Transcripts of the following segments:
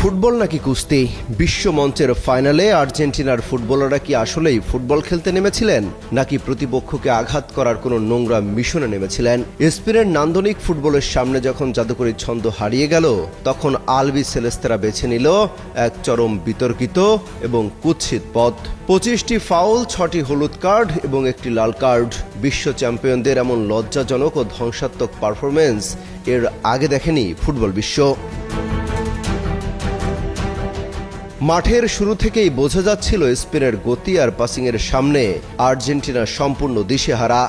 Football নাকি কুস্তি? বিশ্ব মঞ্চের ফাইনালে আর্জেন্টিনার ফুটবলাররা কি আসলেই ফুটবল খেলতে নেমেছিলেন, নাকি প্রতিপক্ষকে আঘাত করার কোনো নোংরা মিশনে নেমেছিলেন? স্পেনের নান্দনিক ফুটবলের সামনে যখন জাদুকরী ছন্দ হারিয়ে গেল, তখন আলবি সেলেস্তেরা বেছে নিল এক চরম বিতর্কিত এবং কুৎসিত পথ। 25টি ফাউল, 6টি হলুদ কার্ড এবং একটি লাল কার্ড। বিশ্ব চ্যাম্পিয়নদের এমন লজ্জাজনক ও ধ্বংসাত্মক পারফরমেন্স এর আগে দেখেনি ফুটবল বিশ্ব। মাঠের শুরু থেকেই বোঝা যাচ্ছিল স্পেনের গতি আর পাসিংয়ের সামনে আর্জেন্টিনা সম্পূর্ণ দিশেহারা।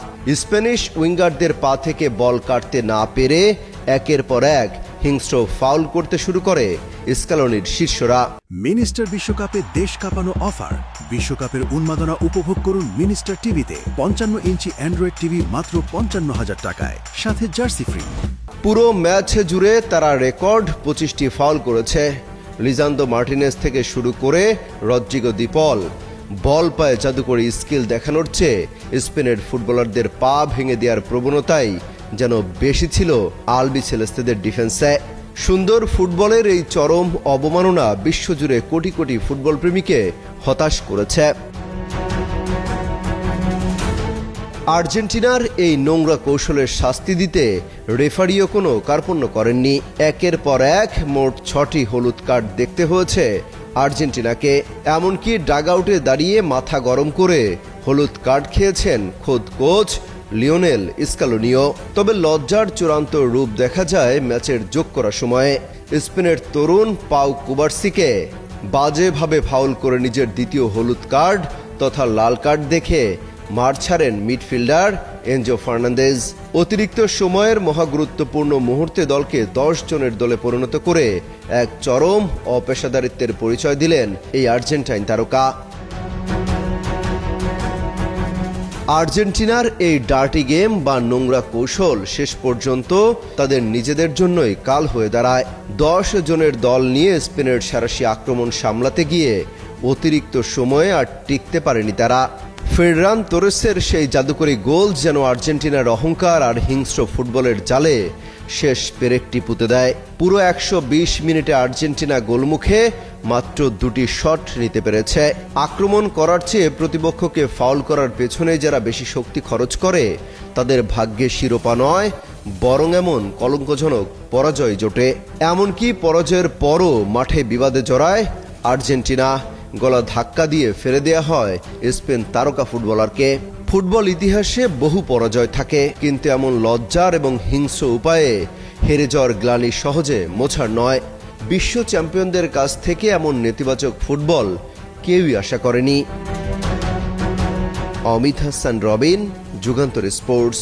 স্প্যানিশ উইঙ্গারদের পা থেকে বল কাটতে না পেরে একের পর এক হিংস্র ফাউল করতে শুরু করে স্ক্যালোনির শিষ্যরা। মিনিস্টার বিশ্বকাপে দেশ কাঁপানো অফার। বিশ্বকাপের উন্মাদনা উপভোগ করুন মিনিস্টার টিভিতে। 55 ইঞ্চি অ্যান্ড্রয়েড টিভি মাত্র 55,000 টাকায়, সাথে জার্সি ফ্রি। পুরো ম্যাচ জুড়ে তারা রেকর্ড 25টি ফাউল করেছে। লিজান্ডো মার্টিনেজ থেকে শুরু করে রদ্রিগো দি পল বল পায়ে জাদুকরী স্কিল দেখানোর চেয়ে স্পেনের ফুটবলারদের পা ভেঙে দেওয়ার প্রবণতাই যেন বেশি ছিল আলবি সেলেস্তেদের ডিফেন্সে। সুন্দর ফুটবলের এই চরম অবমাননা বিশ্বজুড়ে কোটি কোটি ফুটবল প্রেমীকে হতাশ করেছে। আর্জেন্টিনার এই নোংরা কৌশলের শাস্তি দিতে রেফারিও কোনো কার্পণ্য করেননি। একের পর এক মোট 6টি হলুদ কার্ড দেখতে হয়েছে আর্জেন্টিনাকে। এমনকি ডাগআউটে দাঁড়িয়ে মাথা গরম করে হলুদ কার্ড খেয়েছেন খোদ কোচ লিওনেল স্ক্যালোনিও। তবে লজ্জার চূড়ান্ত রূপ দেখা যায় ম্যাচের যোগ করার সময়ে। স্পেনের তরুণ পাউ কুবার্সিকে বাজেভাবে ফাউল করে নিজের দ্বিতীয় হলুদ কার্ড তথা লাল কার্ড দেখে মাঠ ছাড়েন মিডফিল্ডার এনজো ফার্নান্দেজ। অতিরিক্ত সময়ের মহাগুরুত্বপূর্ণ মুহূর্তে দলকে 10 জনের দলে পরিণত করে এক চরম অপেশাদারিত্বের পরিচয় দিলেন এই আর্জেন্টাইন তারকা। আর্জেন্টিনার এই ডার্টি গেম বা নোংরা কৌশল শেষ পর্যন্ত তাদের নিজেদের জন্যই কাল হয়ে দাঁড়ায়। 10 জনের দল নিয়ে স্পেনের সাঁড়াশি আক্রমণ সামলাতে গিয়ে অতিরিক্ত সময়ে আর টিকতে পারেনি তারা। ফেররান তোরেসের সেই জাদুকরী গোল যেন আর্জেন্টিনার অহংকার আর হিংস্র ফুটবলের জালে শেষ পেরেকটি পুঁতে দেয়। পুরো 120 মিনিটে আর্জেন্টিনা গোলমুখে মাত্র 2টি শট নিতে পেরেছে। আক্রমণ করার চেয়ে প্রতিপক্ষকে ফাউল করার পেছনে যারা বেশি শক্তি খরচ করে তাদের ভাগ্যে শিরোপা নয়, বরং এমন কলঙ্কজনক পরাজয় জোটে। এমনকি পরাজয়ের পরও মাঠে বিবাদে জড়ায় আর্জেন্টিনা। গলা ধাক্কা দিয়ে ফেলে দেয়া হয় স্পেন তারকা ফুটবলারকে। ফুটবল ইতিহাসে বহু পরাজয় থাকে, কিন্তু এমন লজ্জার এবং হিংস্র উপায়ে হেরে যাওয়ার গ্লানি সহজে মোছার নয়। বিশ্ব চ্যাম্পিয়নদের কাছ থেকে এমন নেতিবাচক ফুটবল কেউই আশা করেনি। অমিত হাসান রবিন, যুগান্তর স্পোর্টস।